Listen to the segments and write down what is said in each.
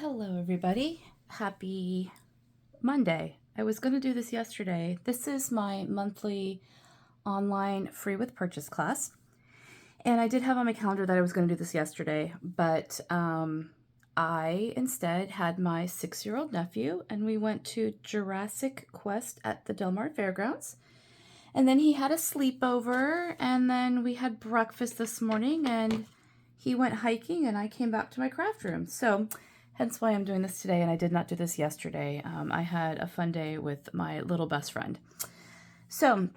Hello, everybody. Happy Monday. I was going to do this yesterday. This is my monthly online free with purchase class. And I did have on my calendar that I was going to do this yesterday, but I instead had my 6-year-old nephew and we went to Jurassic Quest at the Del Mar Fairgrounds. And then he had a sleepover, and then we had breakfast this morning, and he went hiking, and I came back to my craft room. So hence why I'm doing this today, and I did not do this yesterday. I had a fun day with my little best friend. So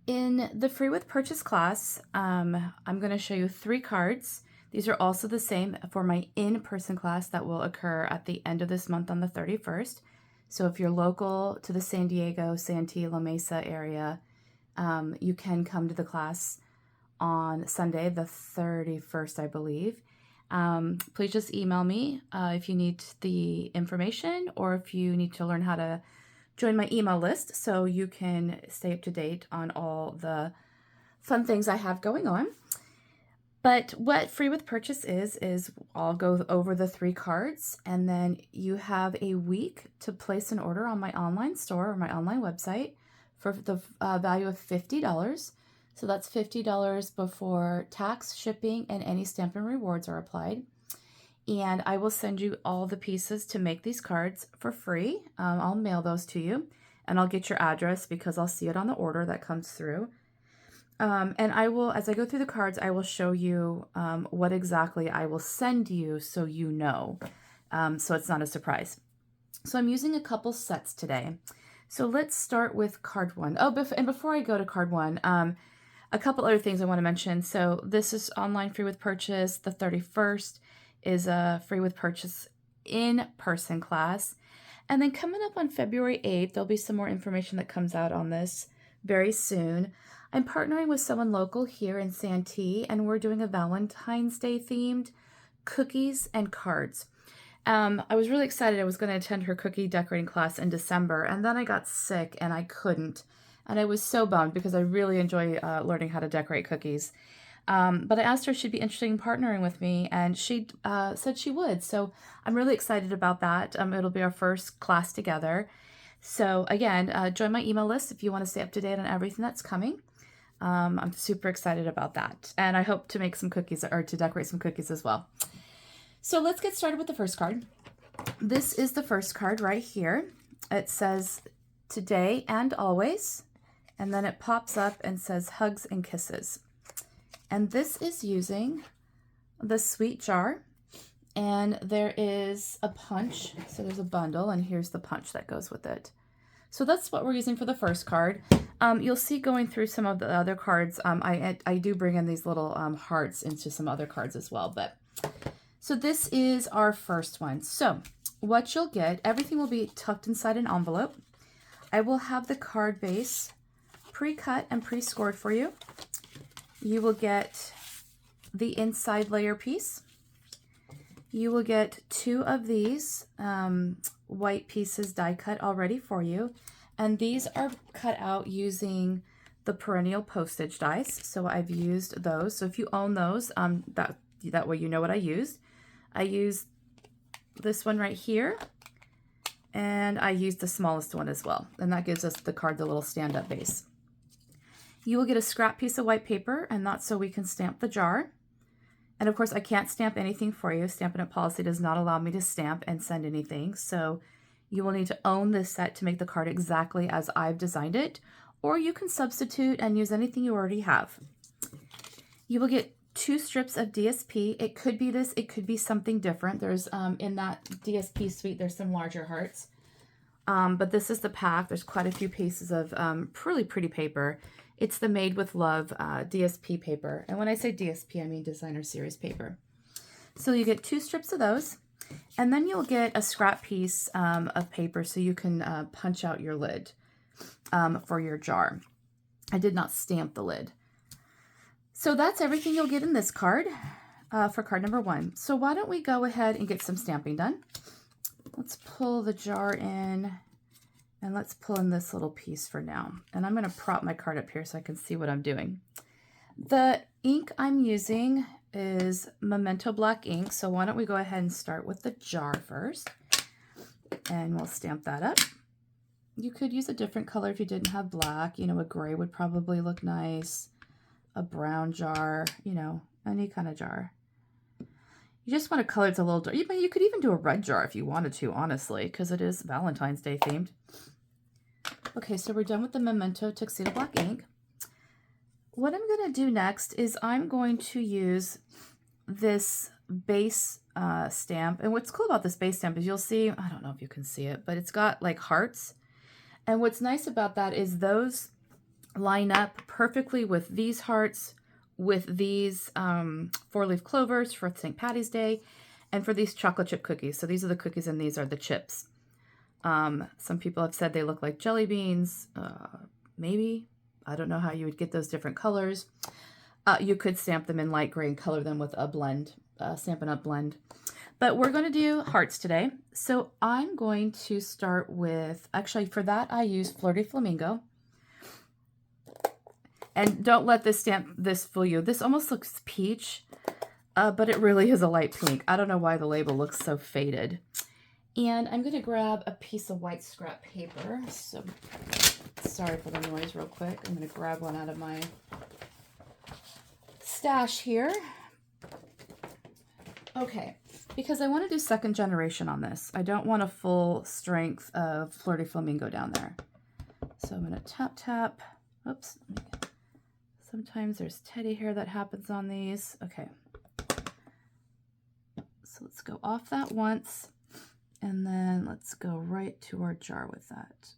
in the free with purchase class, I'm going to show you 3 cards. These are also the same for my in-person class that will occur at the end of this month on the 31st. So if you're local to the San Diego, Santee, La Mesa area, you can come to the class on Sunday, the 31st, I believe. Please just email me if you need the information or if you need to learn how to join my email list so you can stay up to date on all the fun things I have going on. But what free with purchase is I'll go over the 3 cards, and then you have a week to place an order on my online store or my online website for the value of $50. So that's $50 before tax, shipping, and any stamp and rewards are applied. And I will send you all the pieces to make these cards for free. I'll mail those to you, and I'll get your address because I'll see it on the order that comes through. And I will, as I go through the cards, I will show you what exactly I will send you so you know, so it's not a surprise. So I'm using a couple sets today. So let's start with card 1. And before I go to card 1, a couple other things I want to mention. So this is online free with purchase. The 31st is a free with purchase in-person class. And then coming up on February 8th, there'll be some more information that comes out on this very soon. I'm partnering with someone local here in Santee, and we're doing a Valentine's Day themed cookies and cards. I was really excited. I was going to attend her cookie decorating class in December, and then I got sick and I couldn't. And I was so bummed because I really enjoy learning how to decorate cookies. But I asked her if she'd be interested in partnering with me, and she said she would. So I'm really excited about that. It'll be our first class together. So again, join my email list if you want to stay up to date on everything that's coming. I'm super excited about that. And I hope to make some cookies or to decorate some cookies as well. So let's get started with the first card. This is the first card right here. It says today and always. And then it pops up and says hugs and kisses. And this is using the sweet jar. And there is a punch. So there's a bundle, and here's the punch that goes with it. So that's what we're using for the first card. You'll see going through some of the other cards, I do bring in these little hearts into some other cards as well. So this is our first one. So what you'll get, everything will be tucked inside an envelope. I will have the card base pre-cut and pre-scored for you. You will get the inside layer piece. You will get 2 of these white pieces die cut already for you. And these are cut out using the perennial postage dies. So I've used those. So if you own those, that way you know what I used. I used this one right here. And I used the smallest one as well. And that gives us the card the little stand-up base. You will get a scrap piece of white paper, and that's so we can stamp the jar. And of course, I can't stamp anything for you. Stampin' Up! Policy does not allow me to stamp and send anything. So you will need to own this set to make the card exactly as I've designed it. Or you can substitute and use anything you already have. You will get 2 strips of DSP. It could be this. It could be something different. There's, in that DSP suite, there's some larger hearts. But this is the pack. There's quite a few pieces of really pretty paper. It's the Made with Love DSP paper. And when I say DSP, I mean Designer Series paper. So you get 2 strips of those. And then you'll get a scrap piece of paper so you can punch out your lid for your jar. I did not stamp the lid. So that's everything you'll get in this card for card number 1. So why don't we go ahead and get some stamping done. Let's pull the jar in. And let's pull in this little piece for now. And I'm going to prop my card up here so I can see what I'm doing. The ink I'm using is Memento black ink. So why don't we go ahead and start with the jar first, and we'll stamp that up. You could use a different color if you didn't have black. You know, a gray would probably look nice. A brown jar, you know, any kind of jar. You just want a color that's a little dark. You could even do a red jar if you wanted to, honestly, because it is Valentine's Day themed. Okay, so we're done with the Memento Tuxedo Black ink. What I'm going to do next is I'm going to use this base stamp. And what's cool about this base stamp is you'll see, I don't know if you can see it, but it's got like hearts. And what's nice about that is those line up perfectly with these hearts, with these 4-leaf clovers for St. Patty's Day, and for these chocolate chip cookies. So these are the cookies and these are the chips. Some people have said they look like jelly beans. Maybe. I don't know how you would get those different colors. You could stamp them in light gray and color them with a blend, Stampin' Up! Blend. But we're going to do hearts today. So I'm going to start with, actually for that I use Flirty Flamingo. And don't let this fool you. This almost looks peach, but it really is a light pink. I don't know why the label looks so faded. And I'm going to grab a piece of white scrap paper. So sorry for the noise real quick. I'm going to grab one out of my stash here. Okay, because I want to do second generation on this. I don't want a full strength of Flirty Flamingo down there. So I'm going to tap, tap. Oops. Sometimes there's teddy hair that happens on these. Okay. So let's go off that once, and then let's go right to our jar with that.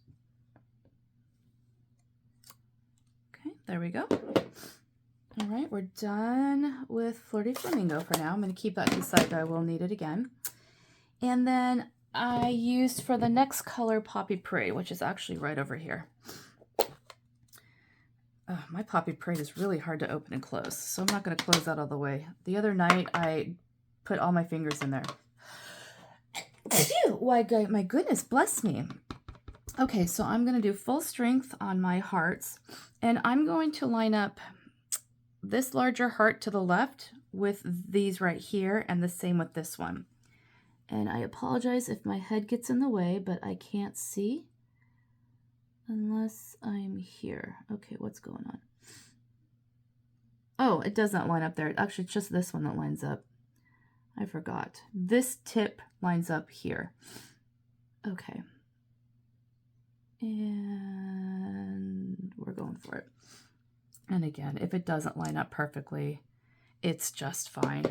Okay, there we go. All right, we're done with Flirty Flamingo for now. I'm going to keep that to the side, though I will need it again. And then I used for the next color Poppy Parade, which is actually right over here. My Poppy Parade is really hard to open and close, so I'm not going to close that all the way. The other night, I put all my fingers in there. Why, my goodness, bless me. Okay, so I'm going to do full strength on my hearts, and I'm going to line up this larger heart to the left with these right here, and the same with this one. And I apologize if my head gets in the way, but I can't see. Unless I'm here. Okay, what's going on? Oh, it does not line up there. Actually, it's just this one that lines up. I forgot. This tip lines up here. Okay. And we're going for it. And again, if it doesn't line up perfectly, it's just fine.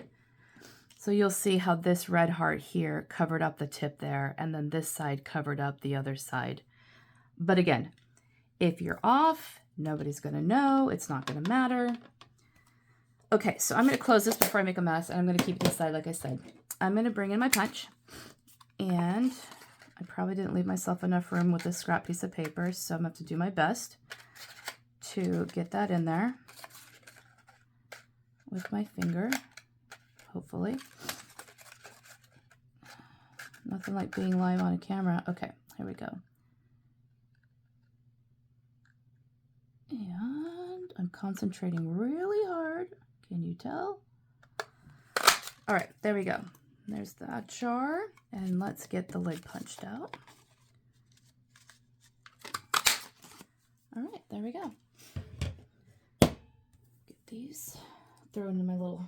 So you'll see how this red heart here covered up the tip there, and then this side covered up the other side. But again, if you're off, nobody's going to know. It's not going to matter. Okay, so I'm going to close this before I make a mess, and I'm going to keep it inside like I said. I'm going to bring in my punch, and I probably didn't leave myself enough room with this scrap piece of paper, so I'm going to have to do my best to get that in there with my finger, hopefully. Nothing like being live on a camera. Okay, here we go. And I'm concentrating really hard. Can you tell? All right, there we go. There's that jar. And let's get the lid punched out. All right, there we go. Get these, throw into my little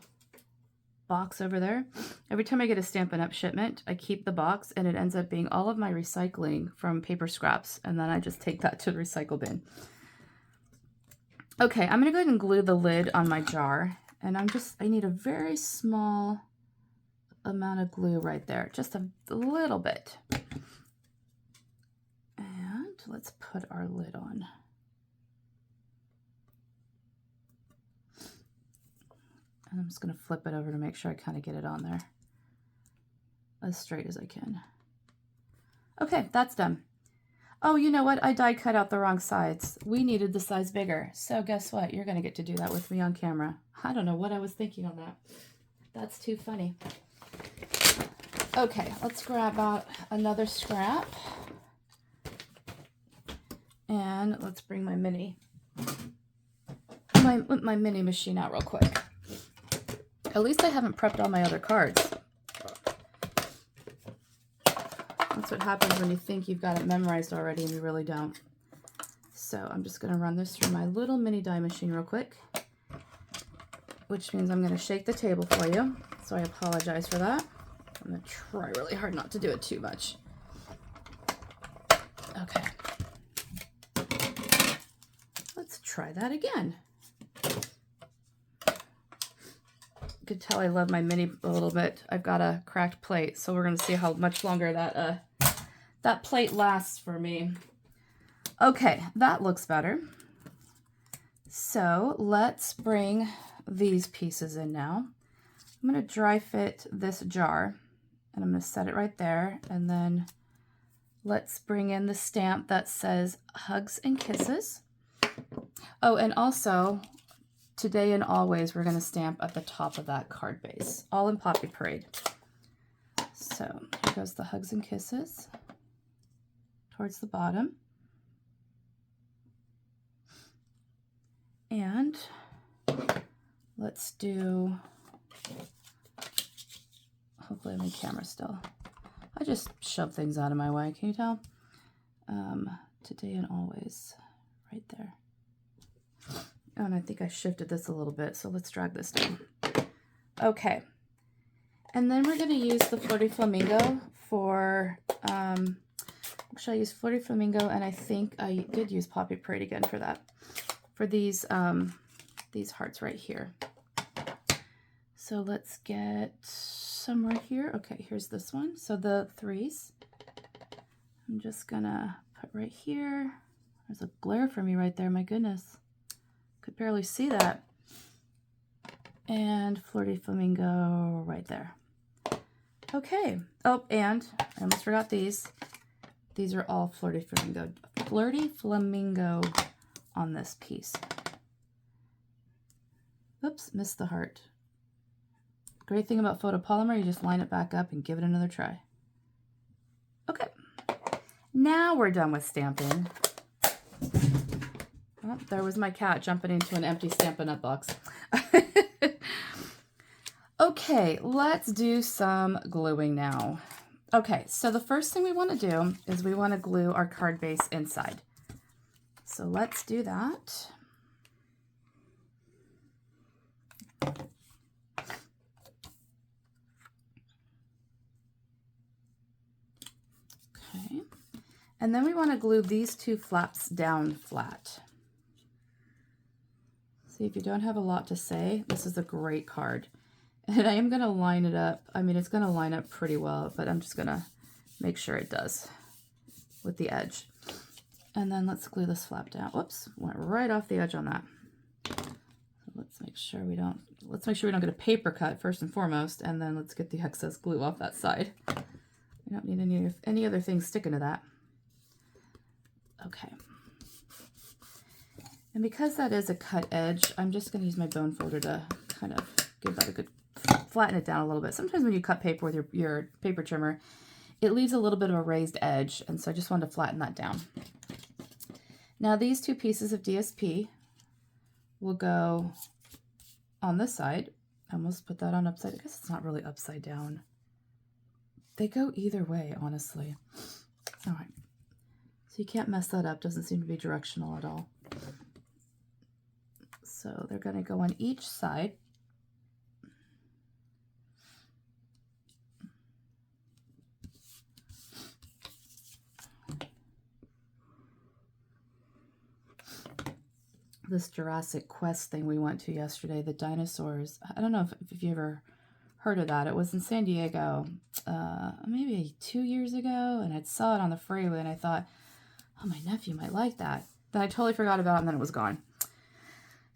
box over there. Every time I get a Stampin' Up! Shipment, I keep the box, and it ends up being all of my recycling from paper scraps. And then I just take that to the recycle bin. Okay, I'm going to go ahead and glue the lid on my jar, and I need a very small amount of glue right there, just a little bit. And let's put our lid on. And I'm just going to flip it over to make sure I kind of get it on there as straight as I can. Okay, that's done. Oh, you know what? I die cut out the wrong sides. We needed the size bigger. So guess what? You're going to get to do that with me on camera. I don't know what I was thinking on that. That's too funny. Okay, let's grab out another scrap. And let's bring my mini machine out real quick. At least I haven't prepped all my other cards. That's what happens when you think you've got it memorized already and you really don't. So I'm just going to run this through my little mini die machine real quick, which means I'm going to shake the table for you. So I apologize for that. I'm going to try really hard not to do it too much. Okay. Let's try that again. You could tell I love my mini a little bit. I've got a cracked plate, so we're going to see how much longer that plate lasts for me. Okay, that looks better. So let's bring these pieces in now. I'm going to dry fit this jar, and I'm going to set it right there, and then let's bring in the stamp that says Hugs and Kisses. Oh, and also, today and always, we're going to stamp at the top of that card base, all in Poppy Parade. So here goes the Hugs and Kisses towards the bottom. And let's do, hopefully I'm in camera still. I just shove things out of my way, can you tell? Today and always, right there. Oh, and I think I shifted this a little bit, so let's drag this down. Okay. And then we're going to use the Flirty Flamingo for, actually I used Flirty Flamingo, and I think I did use Poppy Parade again for that. For these hearts right here. So let's get some right here. Okay, here's this one. So the threes. I'm just going to put right here. There's a glare for me right there, my goodness. Could barely see that. And Flirty Flamingo right there. Okay. Oh, and I almost forgot these. These are all Flirty Flamingo on this piece. Oops, missed the heart. Great thing about photopolymer, you just line it back up and give it another try. Okay. Now we're done with stamping. Oh, there was my cat jumping into an empty Stampin' Up! Box. Okay, let's do some gluing now. Okay, so the first thing we want to do is we want to glue our card base inside. So let's do that. Okay, and then we want to glue these two flaps down flat. See, if you don't have a lot to say, this is a great card. And I am going to line it up. I mean, it's going to line up pretty well, but I'm just going to make sure it does with the edge. And then let's glue this flap down. Whoops, went right off the edge on that. So let's make sure we don't get a paper cut first and foremost, and then let's get the excess glue off that side. We don't need any other things sticking to that. Okay. And because that is a cut edge, I'm just going to use my bone folder to kind of give that a good, flatten it down a little bit. Sometimes when you cut paper with your paper trimmer, it leaves a little bit of a raised edge, and so I just wanted to flatten that down. Now these two pieces of DSP will go on this side. I almost put that on upside. I guess it's not really upside down. They go either way, honestly. All right. So you can't mess that up. Doesn't seem to be directional at all. So they're going to go on each side. This Jurassic Quest thing we went to yesterday, the dinosaurs. I don't know if you ever heard of that. It was in San Diego maybe 2 years ago, and I saw it on the freeway, and I thought, oh, my nephew might like that. Then I totally forgot about it, and then it was gone.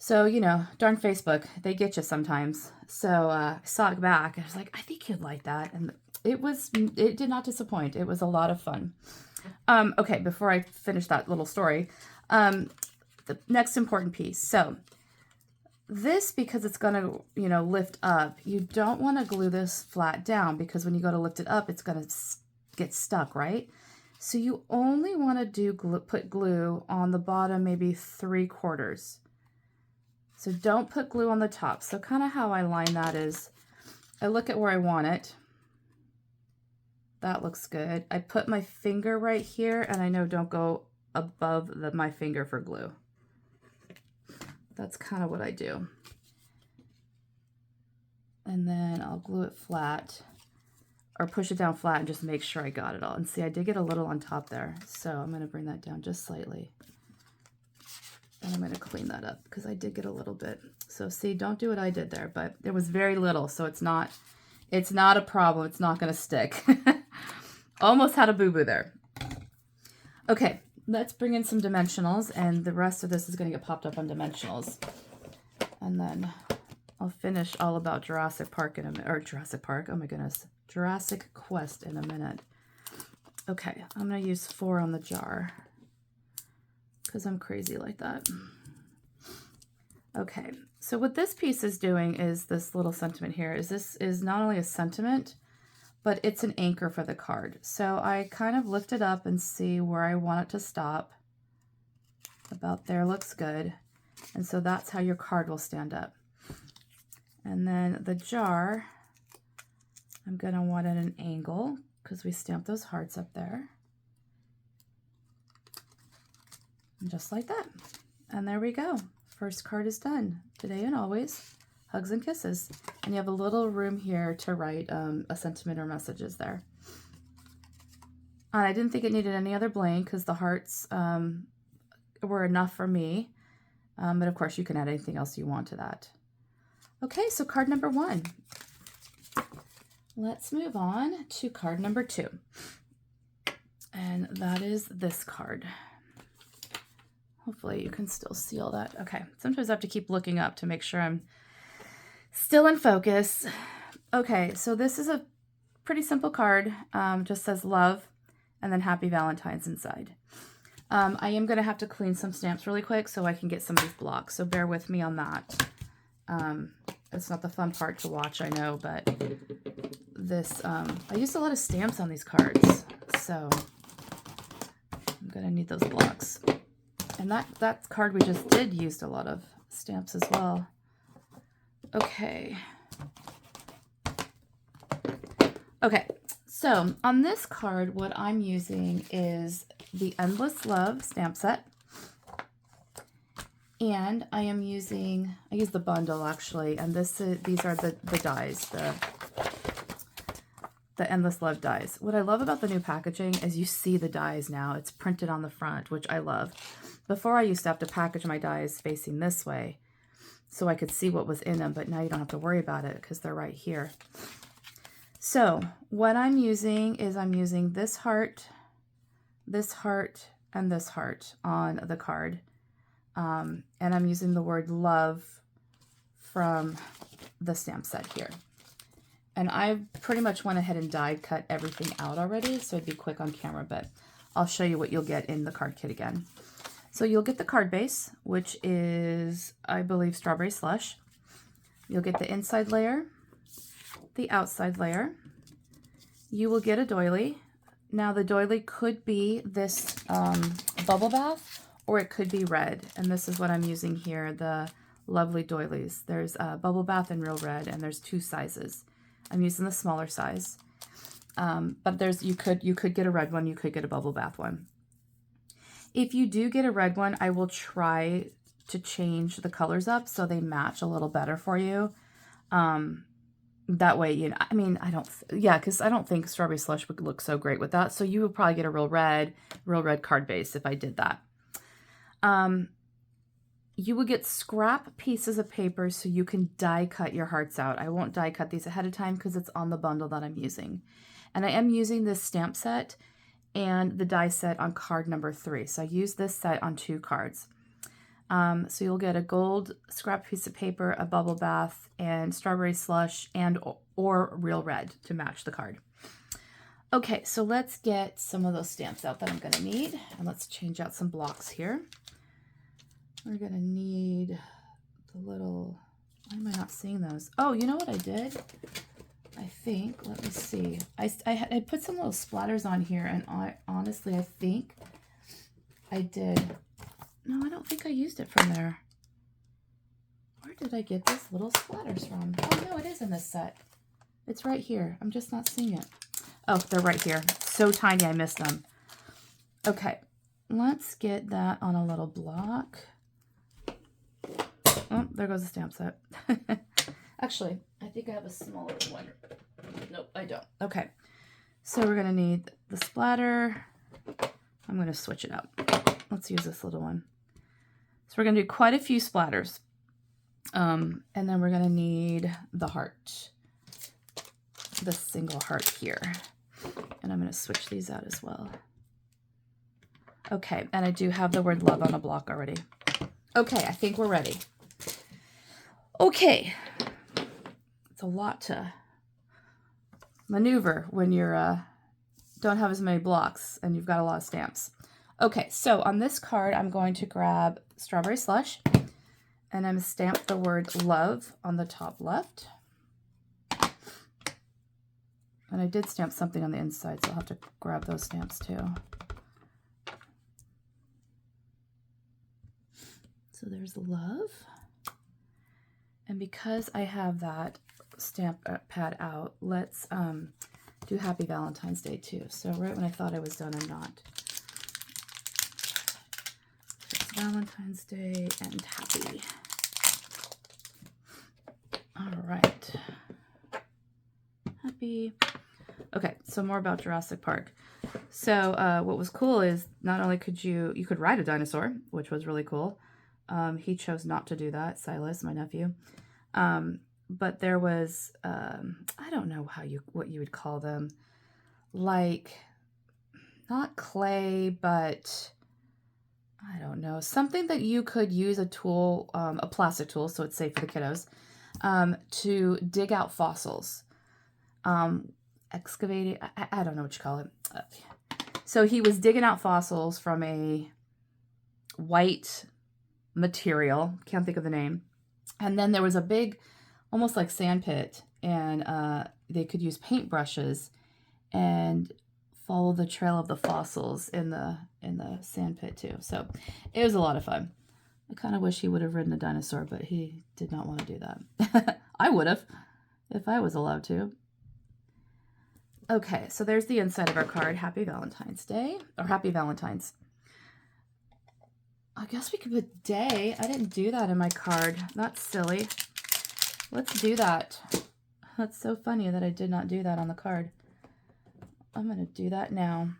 So, you know, darn Facebook, they get you sometimes. So I saw it back, and I was like, I think you'd like that. And it did not disappoint. It was a lot of fun. Okay, before I finish that little story, the next important piece. So this, because it's going to, you know, lift up, you don't want to glue this flat down, because when you go to lift it up, it's going to get stuck, right? So you only want to put glue on the bottom, maybe 3/4. So don't put glue on the top. So kind of how I line that is I look at where I want it. That looks good. I put my finger right here, and I know don't go above my finger for glue. That's kind of what I do. And then I'll glue it flat, or push it down flat and just make sure I got it all. And see, I did get a little on top there, so I'm going to bring that down just slightly. And I'm going to clean that up because I did get a little bit. So see, don't do what I did there, but there was very little, so it's not a problem. It's not going to stick. Almost had a boo-boo there. Okay, let's bring in some dimensionals, and the rest of this is going to get popped up on dimensionals. And then I'll finish all about Jurassic Park in a minute, or Jurassic Park, oh my goodness, Jurassic Quest in a minute. Okay, I'm going to use 4 on the jar because I'm crazy like that. Okay, so what this piece is doing is this little sentiment here. This is not only a sentiment, but it's an anchor for the card. So I kind of lift it up and see where I want it to stop. About there looks good. And so that's how your card will stand up. And then the jar, I'm going to want it at an angle because we stamped those hearts up there. And just like that. And there we go. First card is done. Today and always, hugs and kisses. And you have a little room here to write a sentiment or messages there. And I didn't think it needed any other bling because the hearts were enough for me. But of course, you can add anything else you want to that. Okay, so card number 1. Let's move on to card number 2. And that is this card. Hopefully you can still see all that. Okay, sometimes I have to keep looking up to make sure I'm still in focus. Okay, so this is a pretty simple card. Just says love and then Happy Valentine's inside. I am going to have to clean some stamps really quick so I can get some of these blocks. So bear with me on that. It's not the fun part to watch, I know, but this, I used a lot of stamps on these cards. So I'm going to need those blocks. And that card we just did used a lot of stamps as well. Okay. Okay, so on this card, what I'm using is the Endless Love stamp set. And I use the bundle actually, and these are the dies, the Endless Love dies. What I love about the new packaging is you see the dies now. It's printed on the front, which I love. Before I used to have to package my dies facing this way so I could see what was in them, but now you don't have to worry about it because they're right here. So what I'm using is I'm using this heart, and this heart on the card. And I'm using the word love from the stamp set here. And I pretty much went ahead and die cut everything out already, so it'd be quick on camera, but I'll show you what you'll get in the card kit again. So you'll get the card base, which is, I believe, Strawberry Slush. You'll get the inside layer, the outside layer. You will get a doily. Now the doily could be this bubble bath, or it could be red. And this is what I'm using here, the lovely doilies. There's bubble bath and real red, and there's 2 sizes. I'm using the smaller size. But you could get a red one, you could get a bubble bath one. If you do get a red one, I will try to change the colors up so they match a little better for you. That way, you know, I mean, because I don't think Strawberry Slush would look so great with that. So you would probably get a real red card base if I did that. You will get scrap pieces of paper so you can die cut your hearts out. I won't die cut these ahead of time because it's on the bundle that I'm using. And I am using this stamp set and the die set on card number 3. So I use this set on 2 cards. So you'll get a gold scrap piece of paper, a bubble bath, and Strawberry Slush, and or real red to match the card. Okay, so let's get some of those stamps out that I'm going to need. And let's change out some blocks here. We're going to need the little... Why am I not seeing those? Oh, you know what I did? I think, let me see. I put some little splatters on here, and honestly, I think I did. No, I don't think I used it from there. Where did I get these little splatters from? Oh, no, it is in this set. It's right here. I'm just not seeing it. Oh, they're right here. So tiny, I missed them. Okay, let's get that on a little block. Oh, there goes the stamp set. Actually, I think I have a smaller one. Nope, I don't. Okay, so we're going to need the splatter. I'm going to switch it up. Let's use this little one. So we're going to do quite a few splatters. And then we're going to need the heart. The single heart here. And I'm going to switch these out as well. Okay, and I do have the word love on a block already. Okay, I think we're ready. Okay. It's a lot to maneuver when you're don't have as many blocks and you've got a lot of stamps. Okay, so on this card, I'm going to grab Strawberry Slush and I'm going to stamp the word love on the top left. And I did stamp something on the inside, so I'll have to grab those stamps too. So there's love. And because I have that stamp pad out, let's do Happy Valentine's Day too. So right when I thought I was done, I'm not. It's Valentine's Day and happy. All right. Happy. Okay, so more about Jurassic Park. So what was cool is not only could you could ride a dinosaur, which was really cool. He chose not to do that, Silas, my nephew. But there was, I don't know what you would call them, like, not clay, but I don't know, something that you could use a tool, a plastic tool, so it's safe for the kiddos, to dig out fossils. Excavating, I don't know what you call it. So he was digging out fossils from a white material, can't think of the name. And then there was a big, almost like sand pit, and they could use paintbrushes and follow the trail of the fossils in the sand pit too. So it was a lot of fun. I kind of wish he would have ridden a dinosaur, but he did not want to do that. I would have, if I was allowed to. Okay, so there's the inside of our card. Happy Valentine's Day, or Happy Valentine's. I guess we could put day. I didn't do that in my card. That's silly. Let's do that. That's so funny that I did not do that on the card. I'm going to do that now.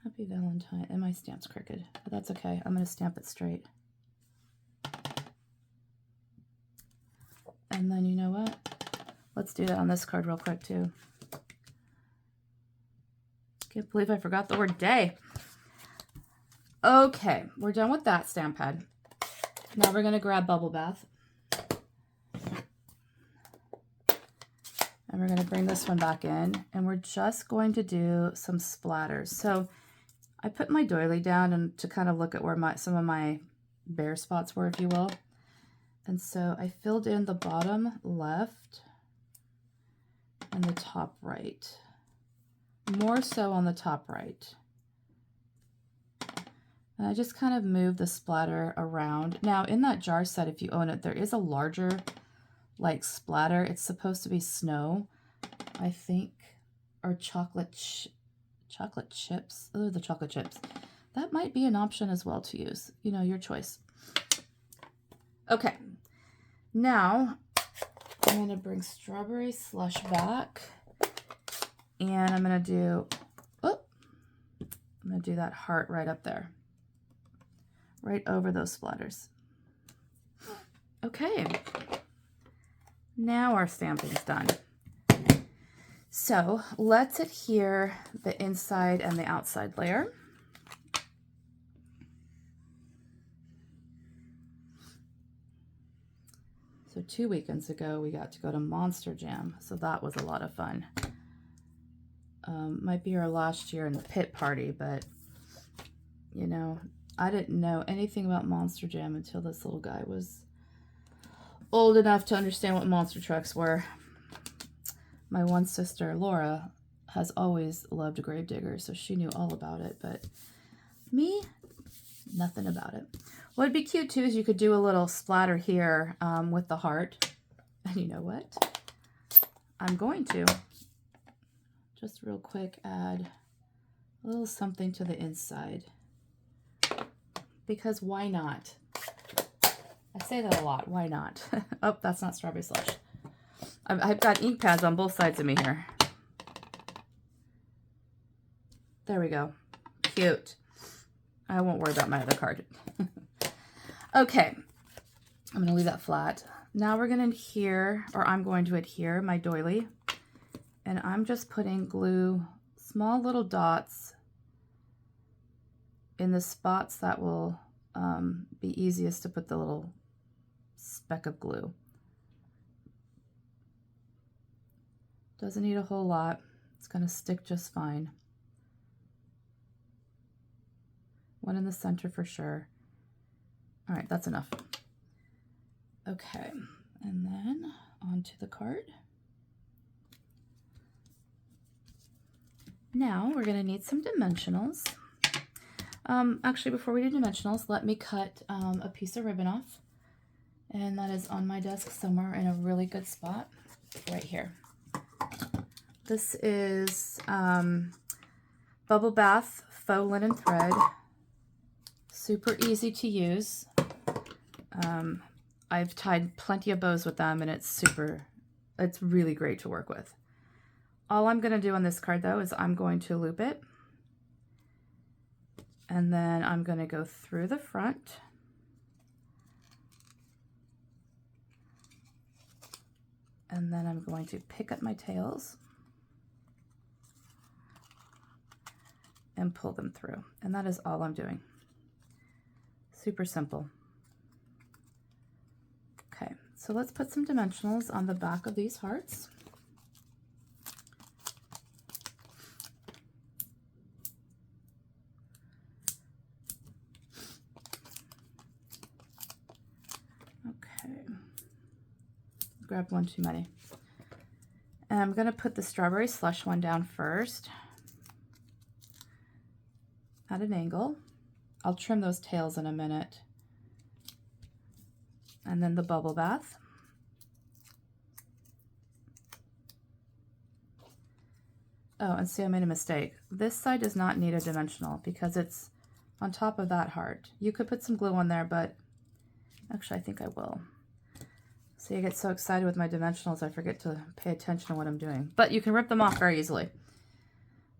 Happy Valentine. And my stamp's crooked, but that's okay. I'm going to stamp it straight. And then you know what? Let's do that on this card real quick too. Can't believe I forgot the word day. Okay, we're done with that stamp pad. Now we're going to grab Bubble Bath. And we're going to bring this one back in. And we're just going to do some splatters. So I put my doily down and to kind of look at where some of my bare spots were, if you will. And so I filled in the bottom left and the top right. More so on the top right. And I just kind of moved the splatter around. Now in that jar set, if you own it, there is a larger like splatter. It's supposed to be snow, I think, or chocolate chips. Oh, the chocolate chips. That might be an option as well to use. You know, your choice. Okay. Now I'm going to bring Strawberry Slush back. And I'm going to do that heart right up there. Right over those splatters. Okay. Now our stamping's done. So let's adhere the inside and the outside layer. So 2 weekends ago, we got to go to Monster Jam. So that was a lot of fun. Might be our last year in the pit party, but you know, I didn't know anything about Monster Jam until this little guy was old enough to understand what monster trucks were. My one sister, Laura, has always loved Gravedigger, so she knew all about it. But me, Nothing about it. What would be cute too is you could do a little splatter here with the heart. And you know what? I'm going to just real quick add a little something to the inside. Because why not? I say that a lot. Why not? Oh, that's not strawberry slush. I've got ink pads on both sides of me here. There we go. Cute. I won't worry about my other card. Okay. I'm going to leave that flat. Now we're going to adhere, or I'm going to adhere my doily. And I'm just putting glue, small little dots in the spots that will be easiest to put the little speck of glue. Doesn't need a whole lot. It's going to stick just fine. One in the center for sure. All right, that's enough. Okay, and then onto the card. Now we're going to need some dimensionals. Actually, before we do dimensionals, let me cut a piece of ribbon off. And that is on my desk somewhere in a really good spot, right here. This is Bubble Bath Faux Linen Thread. Super easy to use. I've tied plenty of bows with them and it's really great to work with. All I'm going to do on this card though is I'm going to loop it. And then I'm going to go through the front. And then I'm going to pick up my tails and pull them through. And that is all I'm doing. Super simple. Okay, so let's put some dimensionals on the back of these hearts. Okay, grab one too many. And I'm going to put the strawberry slush one down first at an angle. I'll trim those tails in a minute. And then the bubble bath. Oh, and see, I made a mistake. This side does not need a dimensional because it's on top of that heart. You could put some glue on there, but actually I think I will. See, I get so excited with my dimensionals, I forget to pay attention to what I'm doing. But you can rip them off very easily.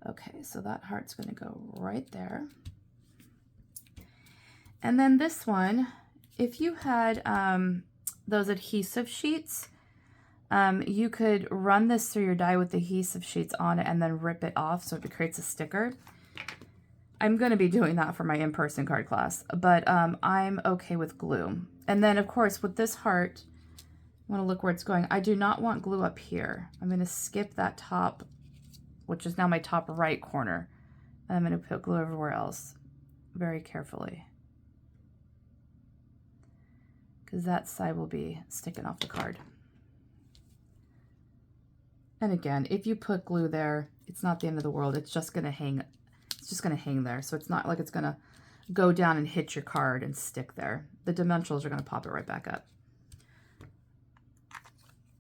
Okay, so that heart's going to go right there. And then this one, if you had those adhesive sheets, you could run this through your die with the adhesive sheets on it and then rip it off so it creates a sticker. I'm going to be doing that for my in-person card class, but I'm okay with glue. And then, of course, with this heart, I want to look where it's going. I do not want glue up here. I'm going to skip that top, which is now my top right corner. And I'm going to put glue everywhere else very carefully, because that side will be sticking off the card. And again, if you put glue there, it's not the end of the world. It's just going to hang. It's just going to hang there. So it's not like it's going to go down and hit your card and stick there. The dimensionals are going to pop it right back up.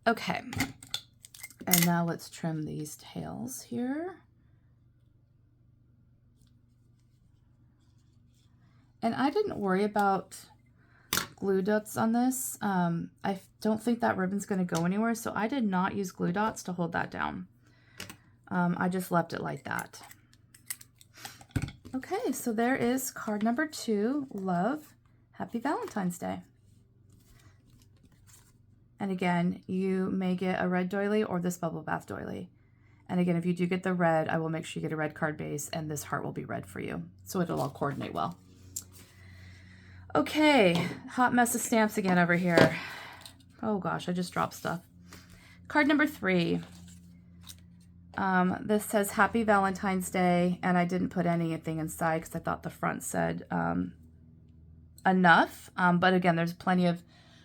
Okay. And now let's trim these tails here. And I didn't worry about glue dots on this. I don't think that ribbon's going to go anywhere, so I did not use glue dots to hold that down. I just left it like that. Okay, so there is card number 2, Love. Happy Valentine's Day. And again, you may get a red doily or this bubble bath doily. And again, if you do get the red, I will make sure you get a red card base and this heart will be red for you. So it'll all coordinate well. Okay, hot mess of stamps again over here. Oh gosh, I just dropped stuff. Card number 3. This says Happy Valentine's Day, and I didn't put anything inside because I thought the front said enough. But again, there's plenty of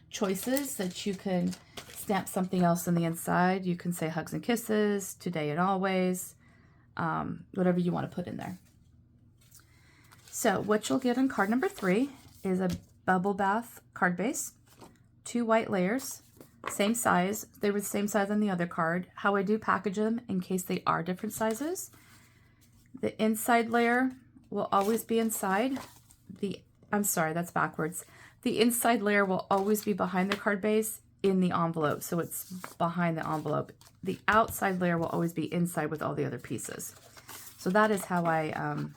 choices that you can stamp something else on the inside. You can say hugs and kisses, today and always, whatever you want to put in there. So what you'll get on card number 3 is a bubble bath card base, 2 white layers, same size. They were the same size on the other card. How I do package them in case they are different sizes. The inside layer will always be inside. I'm sorry, that's backwards. The inside layer will always be behind the card base in the envelope, so it's behind the envelope. The outside layer will always be inside with all the other pieces. So that is how I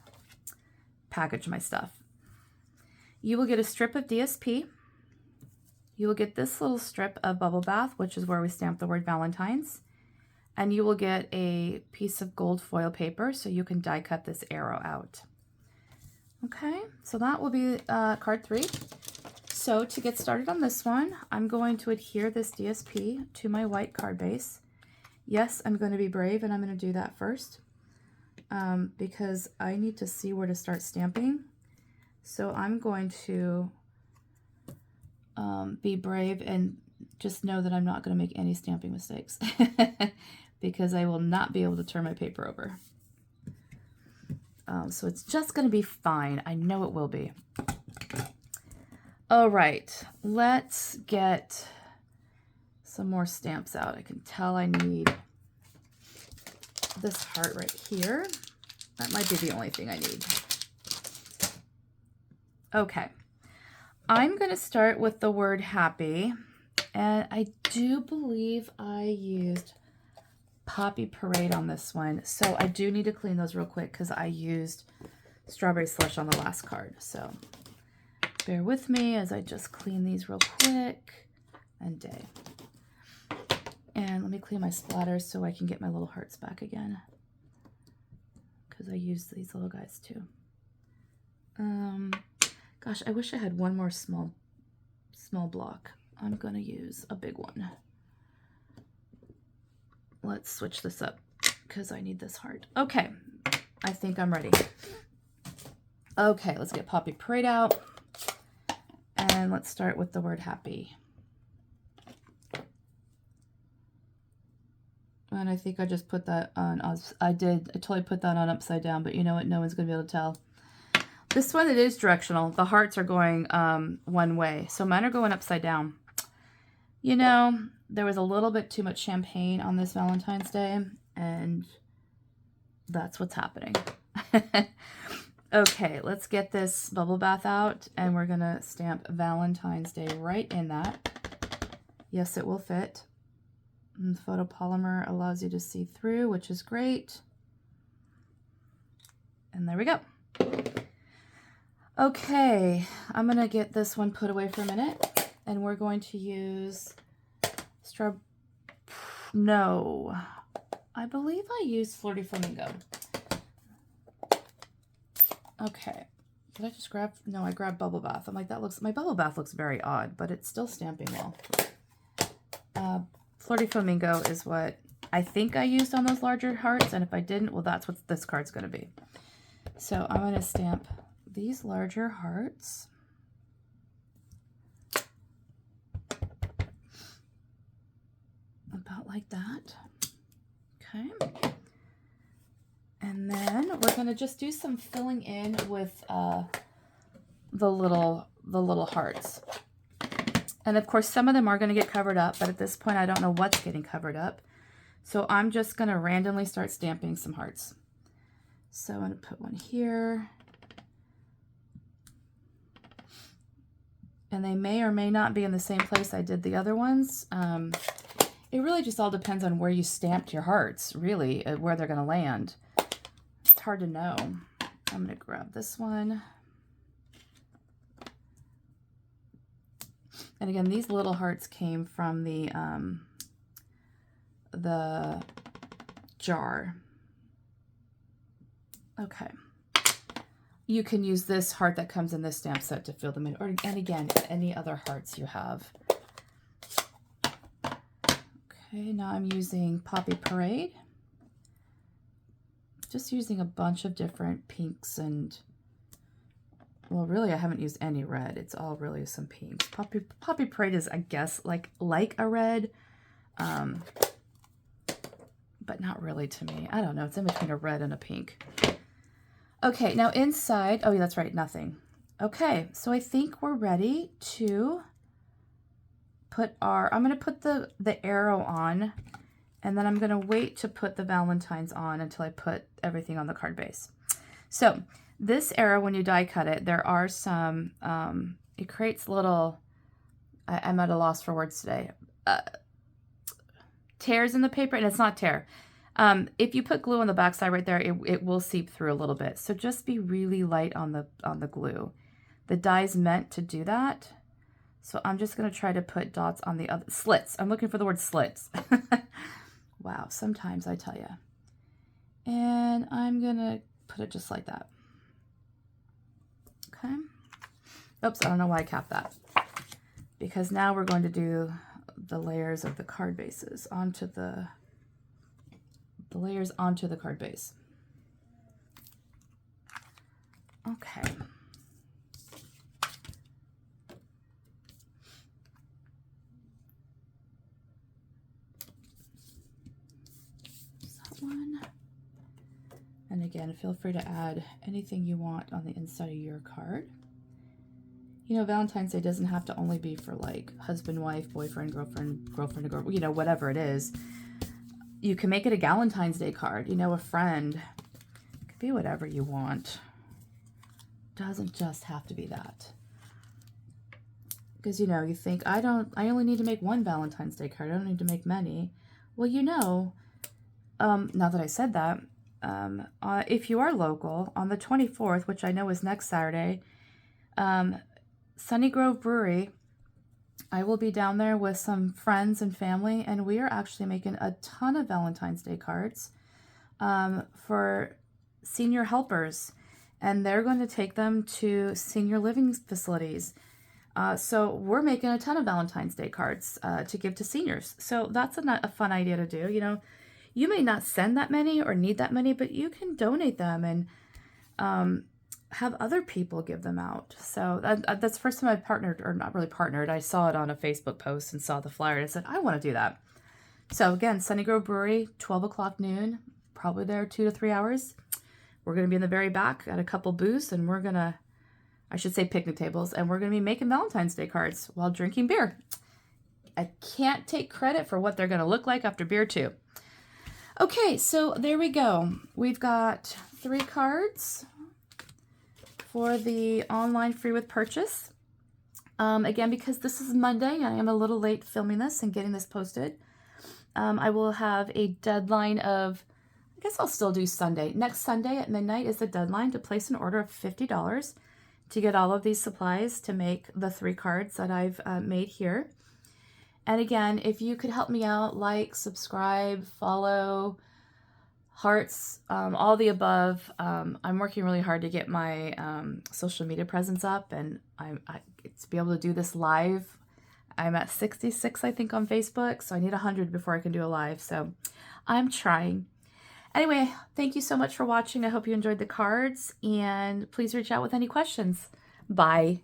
package my stuff. You will get a strip of DSP. You will get this little strip of Bubble Bath, which is where we stamp the word Valentine's. And you will get a piece of gold foil paper so you can die cut this arrow out. Okay, so that will be card 3. So to get started on this one, I'm going to adhere this DSP to my white card base. Yes, I'm going to be brave and I'm going to do that first because I need to see where to start stamping. So I'm going to be brave and just know that I'm not going to make any stamping mistakes because I will not be able to turn my paper over. So it's just going to be fine. I know it will be. All right, let's get some more stamps out. I can tell I need this heart right here. That might be the only thing I need. Okay, I'm going to start with the word happy. And I do believe I used Poppy Parade on this one. So I do need to clean those real quick because I used Strawberry Slush on the last card. So bear with me as I just clean these real quick and day. And let me clean my splatters so I can get my little hearts back again. Because I used these little guys too. Gosh, I wish I had one more small block. I'm gonna use a big one. Let's switch this up because I need this heart. Okay, I think I'm ready. Okay, let's get Poppy Parade out. And let's start with the word happy. And I think I just put that on, I totally put that on upside down, but you know what, no one's gonna be able to tell. This one, it is directional. The hearts are going one way, so mine are going upside down. You know, there was a little bit too much champagne on this Valentine's Day, and that's what's happening. Okay, let's get this bubble bath out, and we're gonna stamp Valentine's Day right in that. Yes, it will fit. And photopolymer allows you to see through, which is great. And there we go. Okay, I'm gonna get this one put away for a minute, and we're going to use No, I believe I used Flirty Flamingo. Okay, did I just grab? No, I grabbed Bubble Bath. I'm like, my Bubble Bath looks very odd, but it's still stamping well. Flirty Flamingo is what I think I used on those larger hearts, and if I didn't, well, that's what this card's gonna be. So I'm gonna stamp these larger hearts. About like that. Okay. And then we're going to just do some filling in with the little hearts. And of course, some of them are going to get covered up, but at this point, I don't know what's getting covered up. So I'm just going to randomly start stamping some hearts. So I'm going to put one here. And they may or may not be in the same place I did the other ones. It really just all depends on where you stamped your hearts, really, where they're going to land. It's hard to know. I'm going to grab this one. And again, these little hearts came from the jar. Okay. You can use this heart that comes in this stamp set to fill them in, and again, any other hearts you have. Okay, now I'm using Poppy Parade. Just using a bunch of different pinks and, well, really I haven't used any red. It's all really some pinks. Poppy Parade is, I guess, like a red, but not really to me. I don't know. It's in between a red and a pink. Okay, now inside, oh yeah, that's right, nothing. Okay, so I think we're ready to put I'm going to put the arrow on, and then I'm going to wait to put the Valentine's on until I put everything on the card base. So this arrow, when you die cut it, there are some, it creates little, I'm at a loss for words today, tears in the paper, and it's not tear. If you put glue on the backside right there, it will seep through a little bit. So just be really light on the glue. The die's meant to do that. So I'm just going to try to put dots on the other slits. I'm looking for the word slits. Wow, sometimes I tell you. And I'm going to put it just like that. Okay. Oops, I don't know why I capped that. Because now we're going to do the layers of the card bases onto the layers onto the card base. Okay. That one. And again, feel free to add anything you want on the inside of your card. You know, Valentine's Day doesn't have to only be for like husband, wife, boyfriend, girlfriend, girlfriend, girl, you know, whatever it is. You can make it a Galentine's Day card, you know, a friend. It could be whatever you want. Doesn't just have to be that. Because, you know, you think, I only need to make one Valentine's Day card. I don't need to make many. Well, you know, now that I said that, if you are local, on the 24th, which I know is next Saturday, Sunny Grove Brewery, I will be down there with some friends and family, and we are actually making a ton of Valentine's Day cards for senior helpers, and they're going to take them to senior living facilities. So we're making a ton of Valentine's Day cards to give to seniors. So that's a fun idea to do. You know, you may not send that many or need that many, but you can donate them and have other people give them out. So that's the first time I partnered, or not really partnered. I saw it on a Facebook post and saw the flyer and I said, I want to do that. So again, Sunny Grove Brewery, 12 o'clock noon, probably there 2 to 3 hours. We're going to be in the very back at a couple booths, and we're going to, I should say picnic tables, and we're going to be making Valentine's Day cards while drinking beer. I can't take credit for what they're going to look like after beer too. Okay, so there we go. We've got 3 cards for the online free with purchase. Again, because this is Monday, I am a little late filming this and getting this posted. I will have a deadline of, I guess I'll still do Sunday. Next Sunday at midnight is the deadline to place an order of $50 to get all of these supplies to make the 3 cards that I've made here. And again, if you could help me out, like, subscribe, follow, hearts, all the above. I'm working really hard to get my social media presence up, and to be able to do this live. I'm at 66, I think, on Facebook, so I need 100 before I can do a live, so I'm trying. Anyway, thank you so much for watching. I hope you enjoyed the cards, and please reach out with any questions. Bye.